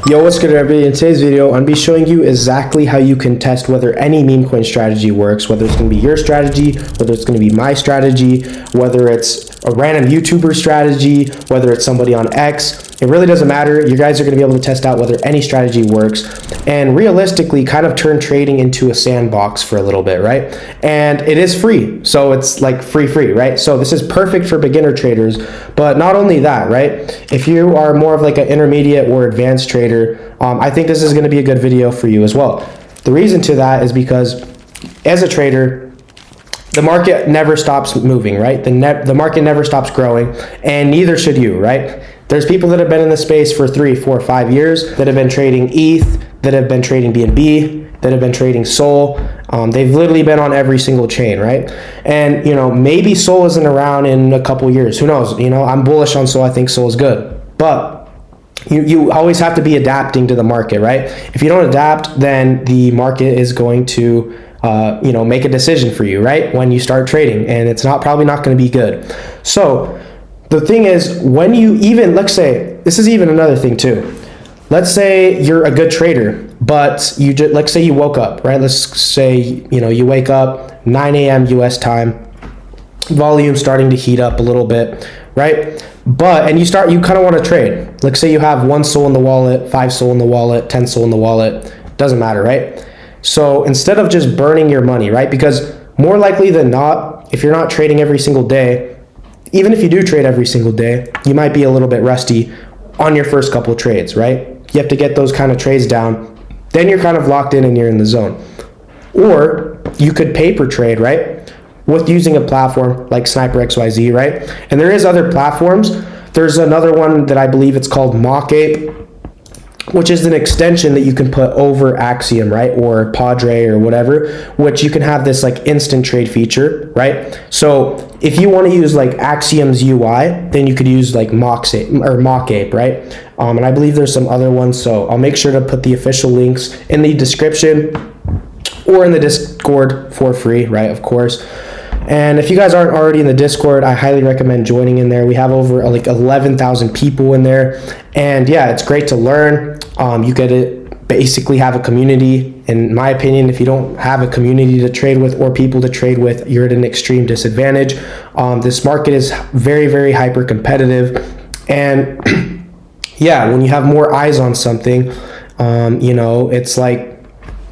Yo, what's good everybody? In today's video, I'm going to be showing you exactly how you can test whether any meme coin strategy works, whether it's going to be your strategy, whether it's going to be my strategy, whether it's a random YouTuber strategy, whether it's somebody on X. It really doesn't matter. You guys are going to be able to test out whether any strategy works and realistically kind of turn trading into a sandbox for a little bit, right? And it is free. So it's like free, right? So this is perfect for beginner traders, but not only that, right? If you are more of like an intermediate or advanced trader, I think this is going to be a good video for you as well. The reason to that is because as a trader, the market never stops moving, right? The market never stops growing, and neither should you, right? There's people that have been in the space for 3, 4, 5 years that have been trading ETH, that have been trading BNB, that have been trading Sol. They've literally been on every single chain, right? And, you know, maybe Sol isn't around in a couple years. Who knows? You know, I'm bullish on Sol. I think Sol is good. But you always have to be adapting to the market, right? If you don't adapt, then the market is going to make a decision for you, right? When you start trading, and it's probably not going to be good. So the thing is, when you let's say, this is even another thing too. Let's say you're a good trader, but let's say you woke up, right? Let's say, you wake up 9 a.m. US time, volume starting to heat up a little bit, right? And you kind of want to trade. Let's say you have 1 Sol in the wallet, 5 Sol in the wallet, 10 Sol in the wallet, doesn't matter, right? So instead of just burning your money, right? Because more likely than not, if you're not trading every single day, even if you do trade every single day, you might be a little bit rusty on your first couple of trades, right? You have to get those kind of trades down. Then you're kind of locked in and you're in the zone. Or you could paper trade, right? With using a platform like Sniper XYZ, right? And there is other platforms. There's another one that I believe it's called Memecoin, which is an extension that you can put over Axiom, right? Or Padre or whatever, which you can have this like instant trade feature, right? So if you want to use like Axiom's UI, then you could use like Memecoin, right? And I believe there's some other ones. So I'll make sure to put the official links in the description or in the Discord for free, right? Of course. And if you guys aren't already in the Discord, I highly recommend joining in there. We have over like 11,000 people in there. And yeah, it's great to learn. You get to basically have a community. In my opinion, if you don't have a community to trade with or people to trade with, you're at an extreme disadvantage. This market is very, very hyper competitive. And yeah, when you have more eyes on something, it's like,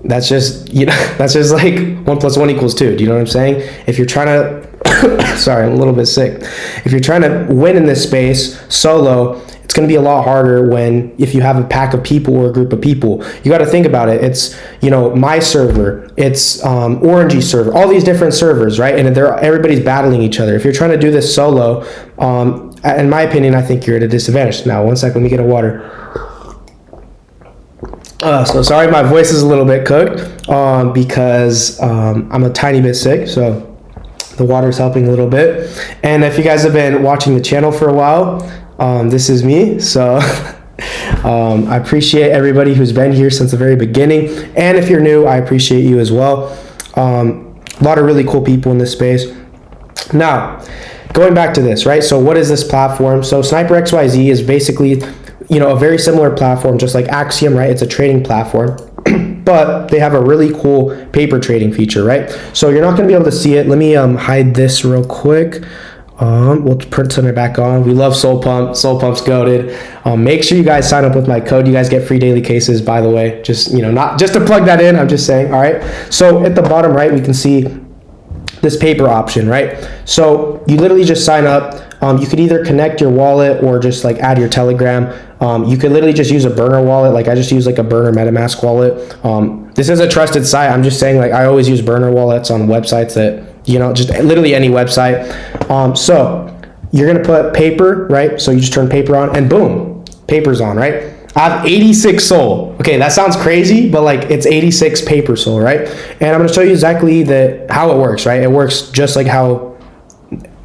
that's just like 1 + 1 = 2. Do you know what I'm saying? If you're trying to, sorry, I'm a little bit sick. If you're trying to win in this space solo, it's going to be a lot harder if you have a pack of people or a group of people. You got to think about it. It's, my server, it's Orangey server, all these different servers, right? And everybody's battling each other. If you're trying to do this solo, in my opinion, I think you're at a disadvantage. Now, 1 second, let me get a water. So sorry, my voice is a little bit cooked because I'm a tiny bit sick, so the water's helping a little bit. And if you guys have been watching the channel for a while, this is me. So I appreciate everybody who's been here since the very beginning. And if you're new, I appreciate you as well. A lot of really cool people in this space. Now, going back to this, right? So what is this platform? So Sniper XYZ is basically a very similar platform, just like Axiom, right? It's a trading platform, but they have a really cool paper trading feature, right? So you're not going to be able to see it. Let me hide this real quick. We'll turn it back on. We love Soul Pump. Soul Pump's goated. Make sure you guys sign up with my code. You guys get free daily cases, by the way. Just, not just to plug that in. I'm just saying. All right. So at the bottom right, we can see this paper option, right? So you literally just sign up. You could either connect your wallet or just like add your Telegram. You could literally just use a burner wallet. Like I just use like a burner MetaMask wallet. This is a trusted site. I'm just saying, like, I always use burner wallets on websites that, just literally any website. So you're going to put paper, right? So you just turn paper on and boom, paper's on, right? I have 86 Sol. Okay, that sounds crazy, but like it's 86 paper Sol, right? And I'm going to show you exactly how it works, right? It works just like how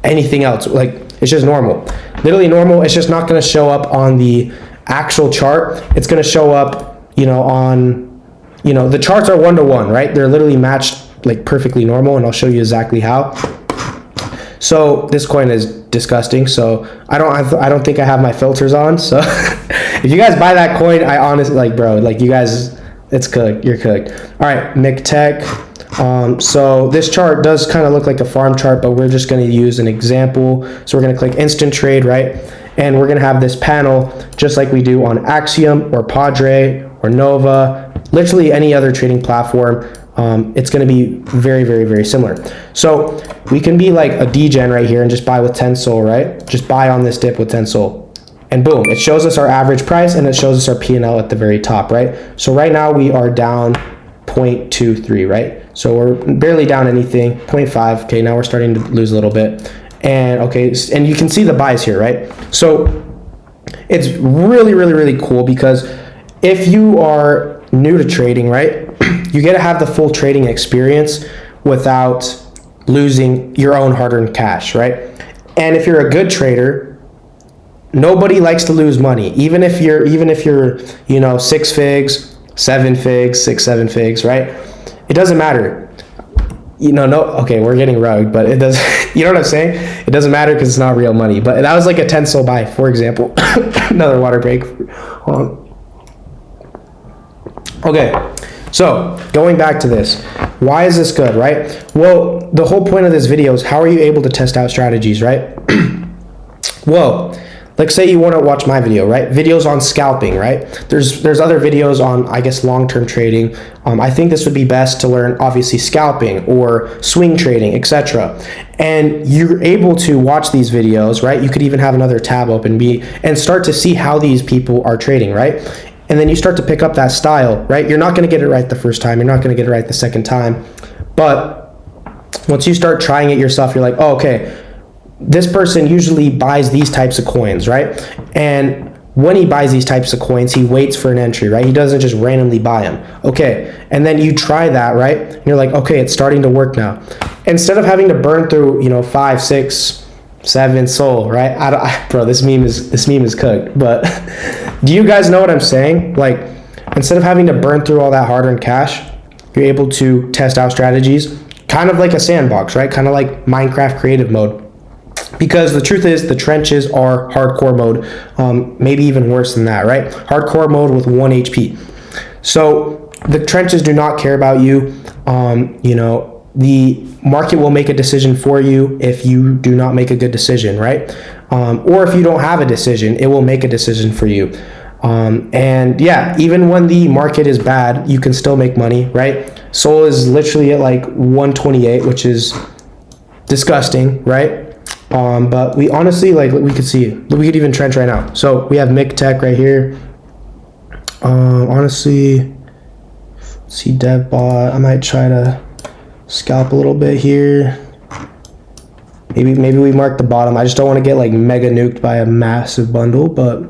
anything else, like it's just normal, literally normal. It's just not going to show up on the actual chart. It's going to show up, on, the charts are 1-to-1, right? They're literally matched like perfectly normal, and I'll show you exactly how. So this coin is disgusting, so I don't think I have my filters on. So If you guys buy that coin, I honestly, like, bro, like, you guys, it's cooked. You're cooked. All right, McTech. So this chart does kind of look like a farm chart, but we're just going to use an example. So we're going to click instant trade, right? And we're going to have this panel just like we do on Axiom or Padre or Nova, literally any other trading platform. It's going to be very, very, very similar. So we can be like a degen right here and just buy with 10 SOL, right? Just buy on this dip with 10 SOL. And boom, it shows us our average price and it shows us our P&L at the very top, right? So right now we are down 0.23, right? So we're barely down anything, 0.5. Okay, now we're starting to lose a little bit. And okay, and you can see the buys here, right? So it's really, really, really cool because if you are new to trading, right, you get to have the full trading experience without losing your own hard-earned cash, right? And if you're a good trader, nobody likes to lose money, even if you're, you know, 6 figs, 7 figs, 6, 7 figs, right? It doesn't matter. You know, no, okay, we're getting rugged, but it does, you know what I'm saying? It doesn't matter because it's not real money. But that was like a 10 SOL buy, for example. Another water break. Okay, so going back to this, why is this good, right? Well, the whole point of this video is how are you able to test out strategies, right? Well, like say you want to watch my video, right? Videos on scalping, right? There's other videos on, I guess, long-term trading. I think this would be best to learn, obviously, scalping or swing trading, etc. And you're able to watch these videos, right? You could even have another tab open and start to see how these people are trading, right? And then you start to pick up that style, right? You're not going to get it right the first time. You're not going to get it right the second time. But once you start trying it yourself, you're like, oh, okay, this person usually buys these types of coins, right? And when he buys these types of coins, he waits for an entry, right? He doesn't just randomly buy them. Okay, and then you try that, right? And you're like, okay, it's starting to work now. Instead of having to burn through, you know, 5, 6, 7 SOL, right? Bro, this meme is cooked. But do you guys know what I'm saying? Like, instead of having to burn through all that hard-earned cash, you're able to test out strategies, kind of like a sandbox, right? Kind of like Minecraft creative mode. Because the truth is, the trenches are hardcore mode, maybe even worse than that, right? Hardcore mode with 1 HP. So the trenches do not care about you. You know, the market will make a decision for you if you do not make a good decision, right? Or if you don't have a decision, it will make a decision for you. And yeah, even when the market is bad, you can still make money, right? SOL is literally at like 128, which is disgusting, right? But we honestly, like, we could see, we could even trench right now. So we have McTech right here. Honestly, see DevBot. I might try to scalp a little bit here. Maybe we mark the bottom. I just don't want to get like mega nuked by a massive bundle, but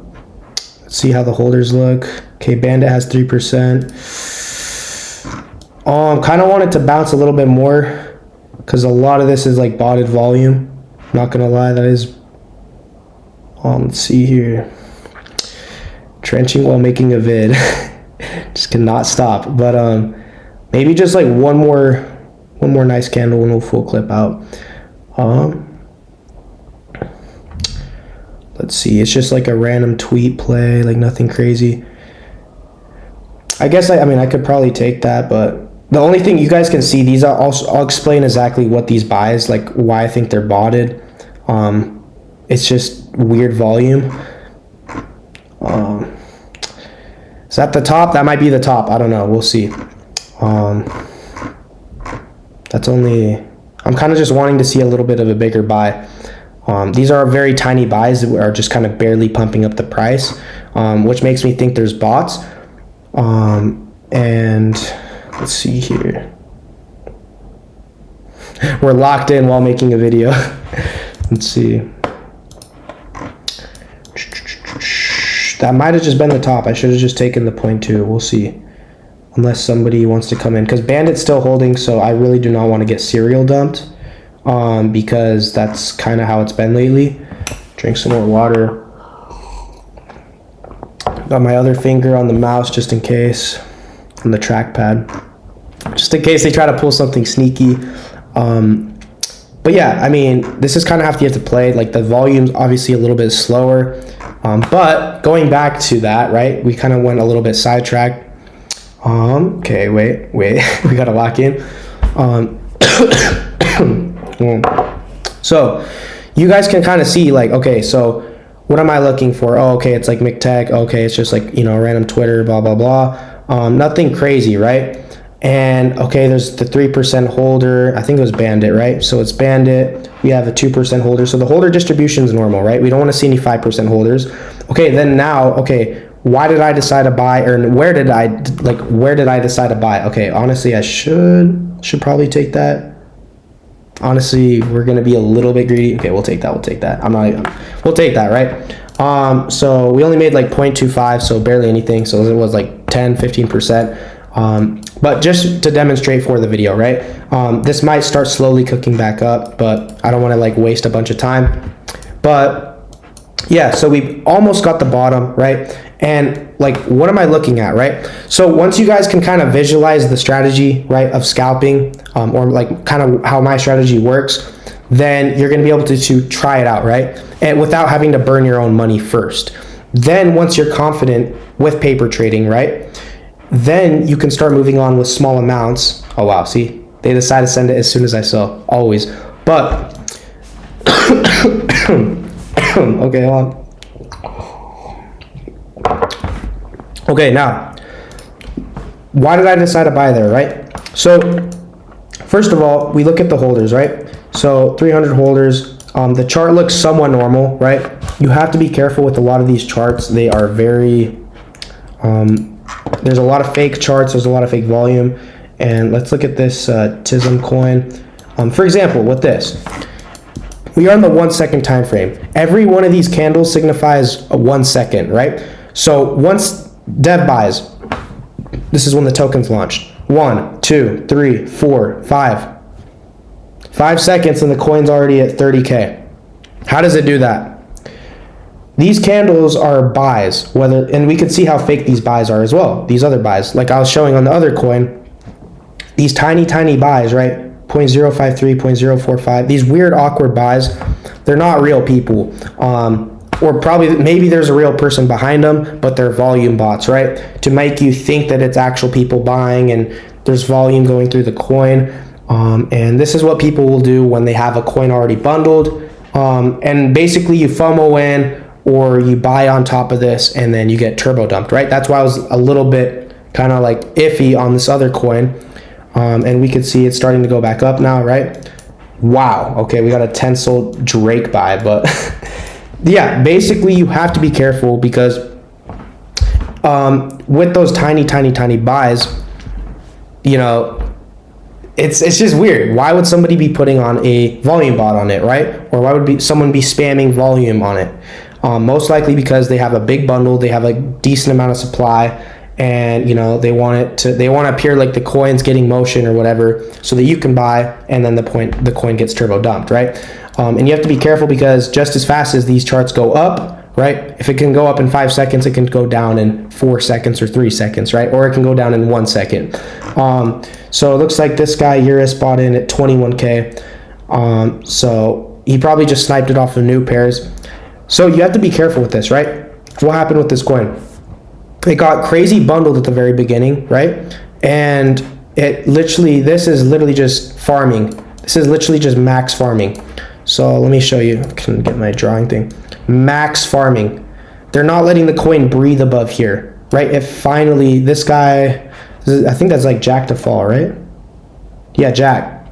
let's see how the holders look. Okay, Bandit has 3%. Kind of want it to bounce a little bit more because a lot of this is like botted volume. Not gonna lie, that is. Let's see here. Trenching while making a vid. Just cannot stop. But maybe just like one more nice candle and we'll full clip out. Let's see. It's just like a random tweet play, like nothing crazy. I guess I mean I could probably take that, but the only thing you guys can see, these are also, I'll explain exactly what these buys, like why I think they're botted. It's just weird volume. Is that the top? That might be the top. I don't know. We'll see. That's only, I'm kind of just wanting to see a little bit of a bigger buy. These are very tiny buys that are just kind of barely pumping up the price, which makes me think there's bots. And let's see here. We're locked in while making a video. Let's see. That might have just been the top. I should have just taken the 0.2. We'll see. Unless somebody wants to come in. Because Bandit's still holding, so I really do not want to get serial dumped. Because that's kind of how it's been lately. Drink some more water. Got my other finger on the mouse just in case. On the trackpad. Just in case they try to pull something sneaky. But yeah, I mean, this is kind of how you have to play. Like the volume's obviously a little bit slower. But going back to that, right, we kind of went a little bit sidetracked. Okay, wait, we gotta lock in. So you guys can kind of see, like, okay, so what am I looking for? Oh, okay, it's like McTech. Okay, it's just like, you know, random Twitter, blah, blah, blah. Nothing crazy, right? And okay, there's the 3% holder. I think it was Bandit, right? So it's Bandit. We have a 2% holder. So the holder distribution is normal, right? We don't want to see any 5% holders. Okay, then now, okay, why did I decide to buy, or where did I decide to buy? Okay, honestly, I should probably take that. Honestly, we're gonna be a little bit greedy. Okay, we'll take that. We'll take that, right? So we only made like 0.25, so barely anything. So it was like 10-15%. But just to demonstrate for the video, right? This might start slowly cooking back up, but I don't want to like waste a bunch of time. But yeah, so we almost got the bottom, right? And like, what am I looking at, right? So once you guys can kind of visualize the strategy, right, of scalping, or like kind of how my strategy works, then you're going to be able to try it out, right? And without having to burn your own money first. Then once you're confident with paper trading, right, then you can start moving on with small amounts. Oh wow, see, they decide to send it as soon as I sell, always. But okay, hold on. Okay, now, why did I decide to buy there, right? So, first of all, we look at the holders, right? So, 300 holders. The chart looks somewhat normal, right? You have to be careful with a lot of these charts. They are very, there's a lot of fake charts. There's a lot of fake volume. And let's look at this TISM coin. For example, with this, we are in the 1 second time frame. Every one of these candles signifies a 1 second, right? So once Dev buys, this is when the tokens launched. 1, 2, 3, 4, 5. 5 seconds and the coin's already at 30K. How does it do that? These candles are buys, and we can see how fake these buys are as well. These other buys, like I was showing on the other coin, these tiny buys, right? 0.053, 0.045, these weird awkward buys, they're not real people. Or probably maybe there's a real person behind them, but they're volume bots, right? To make you think that it's actual people buying and there's volume going through the coin. And this is what people will do when they have a coin already bundled. And basically you FOMO in or you buy on top of this and then you get turbo dumped, right? That's why I was a little bit kind of like iffy on this other coin. And we could see it's starting to go back up now, right? Wow, okay, we got a 10 sold Drake buy, but yeah, basically you have to be careful because with those tiny buys, you know, it's just weird. Why would somebody be putting on a volume bot on it, right? Or why would someone be spamming volume on it? Most likely because they have a big bundle, they have a decent amount of supply, and you know they want to appear like the coin's getting motion or whatever, so that you can buy, and then the coin gets turbo dumped, right? And you have to be careful because just as fast as these charts go up, right? If it can go up in 5 seconds, it can go down in 4 seconds or 3 seconds, right? Or it can go down in 1 second. So it looks like this guy Eurus bought in at 21K. So he probably just sniped it off of new pairs. So you have to be careful with this, right? What happened with this coin? It got crazy bundled at the very beginning, right? And this is literally just farming. This is literally just max farming. So let me show you. I can get my drawing thing. Max farming. They're not letting the coin breathe above here, right? If finally this guy, I think that's like Jack to fall, right? Yeah, Jack.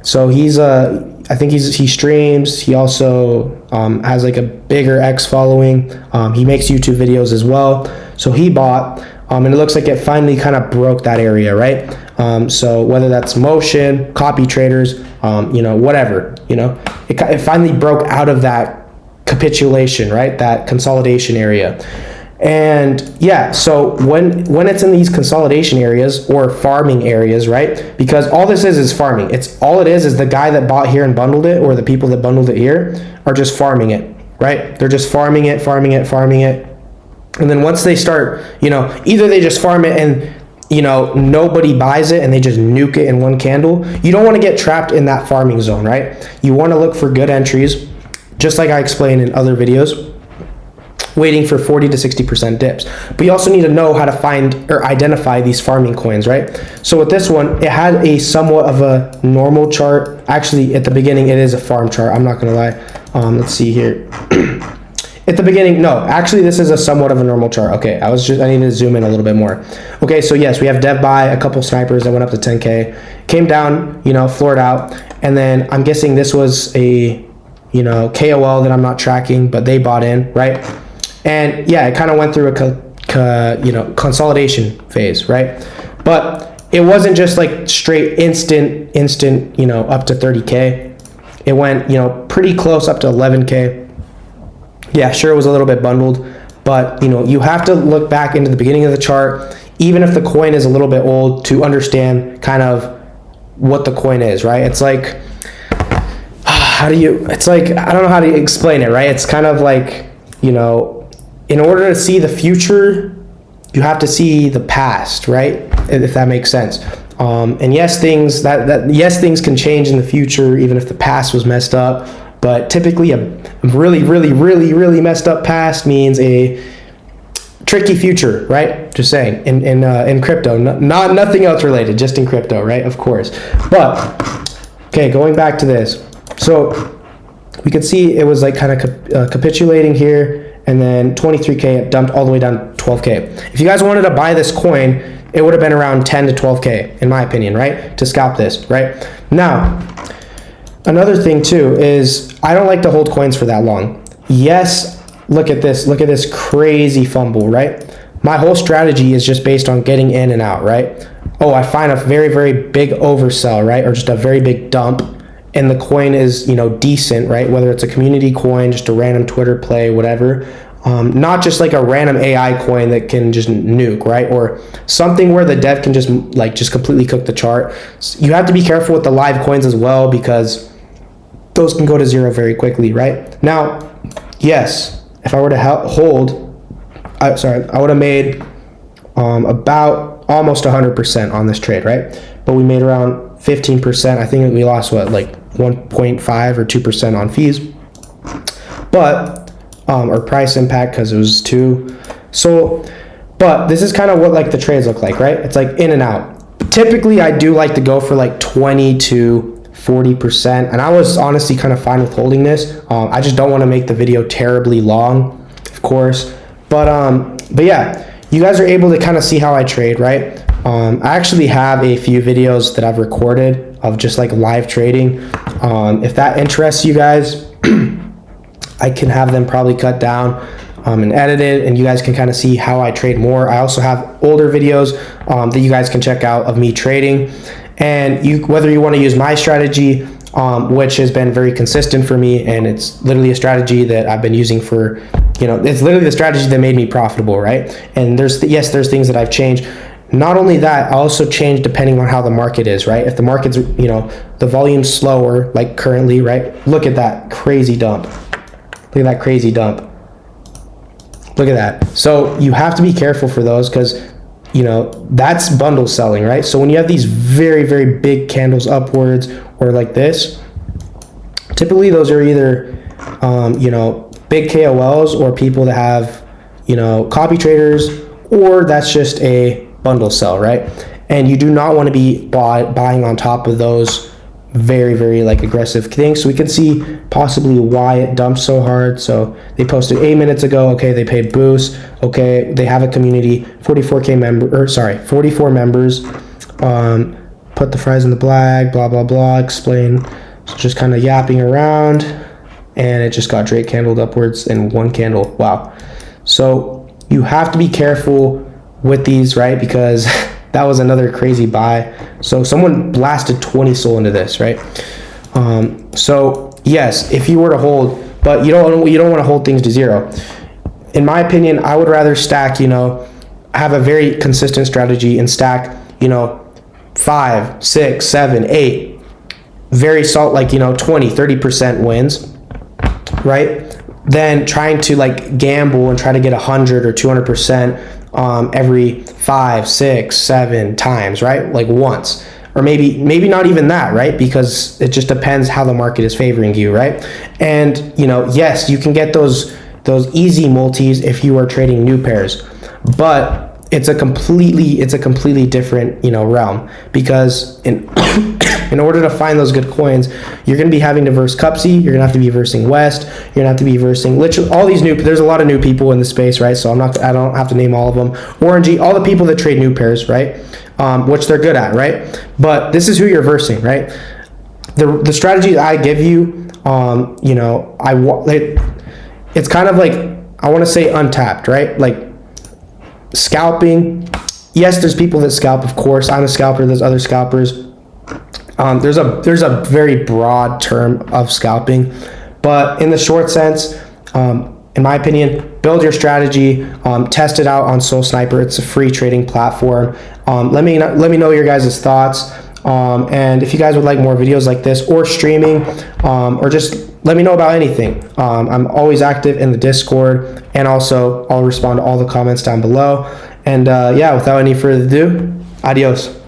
So he's I think he streams. He also has like a bigger X following. He makes YouTube videos as well. So he bought, and it looks like it finally kind of broke that area, right? So whether that's motion, copy traders, you know, whatever, you know, it finally broke out of that capitulation, right? That consolidation area. And yeah, so when it's in these consolidation areas or farming areas, right? Because all this is farming. All it is the guy that bought here and bundled it, or the people that bundled it here are just farming it, right? They're just farming it. And then once they start, you know, either they just farm it and, you know, nobody buys it and they just nuke it in one candle. You don't want to get trapped in that farming zone, right? You want to look for good entries, just like I explained in other videos. waiting for 40 to 60% dips. But you also need to know how to find or identify these farming coins, right? So with this one, it had a somewhat of a normal chart. Actually, at the beginning, it is a farm chart. I'm not gonna lie. Let's see here. At the beginning, no, actually this is a somewhat of a normal chart. Okay, I need to zoom in a little bit more. Okay, so yes, we have dev buy, a couple snipers that went up to 10K, came down, floored out, and then I'm guessing this was a, KOL that I'm not tracking, but they bought in, right? And yeah, it kind of went through a consolidation phase, right? But it wasn't just like straight instant, up to 30K. It went, pretty close up to 11K. Yeah, sure, it was a little bit bundled, but you have to look back into the beginning of the chart, even if the coin is a little bit old, to understand kind of what the coin is, right? It's like, it's like, I don't know how to explain it, right? It's kind of like, in order to see the future, you have to see the past, right? If that makes sense. And yes, things can change in the future, even if the past was messed up. But typically, a really, really, really, really messed up past means a tricky future, right? Just saying. In crypto, nothing else related, just in crypto, right? Of course. But okay, going back to this, so we could see it was like kind of capitulating here, and then 23K, it dumped all the way down to 12K. If you guys wanted to buy this coin, it would have been around 10 to 12K, in my opinion, right? To scalp this, right? Now, another thing too is I don't like to hold coins for that long. Yes, look at this crazy fumble, right? My whole strategy is just based on getting in and out, right? Oh, I find a very, very big oversell, right? Or just a very big dump, and the coin is, decent, right? Whether it's a community coin, just a random Twitter play, whatever. Not just like a random AI coin that can just nuke, right? Or something where the dev can just completely cook the chart. So you have to be careful with the live coins as well, because those can go to zero very quickly, right? Now, yes, if I were to hold, I would have made about almost 100% on this trade, right? But we made around 15%. I think we lost like 1.5 or 2% on fees, but or price impact, because it was 2. So, but this is kind of what like the trades look like, right? It's like in and out. Typically, I do like to go for like 20 to 40%, and I was honestly kind of fine with holding this. I just don't want to make the video terribly long, of course, but yeah, you guys are able to kind of see how I trade, right? I actually have a few videos that I've recorded of just like live trading. If that interests you guys, I can have them probably cut down and edited, and you guys can kind of see how I trade more. I also have older videos that you guys can check out of me trading. And whether you want to use my strategy, which has been very consistent for me, and it's literally a strategy that I've been using for, it's literally the strategy that made me profitable, right? And there's things that I've changed. Not only that, I also change depending on how the market is, right? If the market's, the volume's slower, like currently, right? Look at that crazy dump. Look at that crazy dump. Look at that. So you have to be careful for those, because that's bundle selling, right? So when you have these very, very big candles upwards, or like this, typically those are either, big KOLs or people that have, copy traders, or that's just a bundle sell, right? And you do not want to be buying on top of those very, very like aggressive things. So we can see possibly why it dumped so hard. So they posted 8 minutes ago. Okay, they paid boost. Okay, they have a community, 44 members. Put the fries in the bag, blah blah blah. Explain. So just kind of yapping around, and it just got Drake candled upwards in one candle. Wow. So you have to be careful with these, right? Because that was another crazy buy. So someone blasted 20 SOL into this, right? So yes, if you were to hold, but you don't want to hold things to zero. In my opinion, I would rather stack, have a very consistent strategy and stack, 5, 6, 7, 8, very solid, like, 20, 30% wins, right? Then trying to like gamble and try to get 100 or 200% every 5, 6, 7 times, right? Like once, or maybe not even that, right? Because it just depends how the market is favoring you, right? And yes, you can get those those easy multis if you are trading new pairs. But it's a completely different, realm, because in order to find those good coins, you're going to be having to verse Cupsy, you're going to have to be versing West, you're going to have to be versing literally all these there's a lot of new people in the space, right? So I don't have to name all of them. Orangey, all the people that trade new pairs, right? Which they're good at, right? But this is who you're versing, right? The strategy I give you, it's kind of like, I want to say untapped, right? Like scalping. Yes, there's people that scalp, of course. I'm a scalper, there's other scalpers. There's a very broad term of scalping, but in the short sense, in my opinion, build your strategy, test it out on Soul Sniper. It's a free trading platform. Let me know your guys' thoughts. And if you guys would like more videos like this, or streaming, or just let me know about anything. I'm always active in the Discord, and also I'll respond to all the comments down below. And yeah, without any further ado, adios.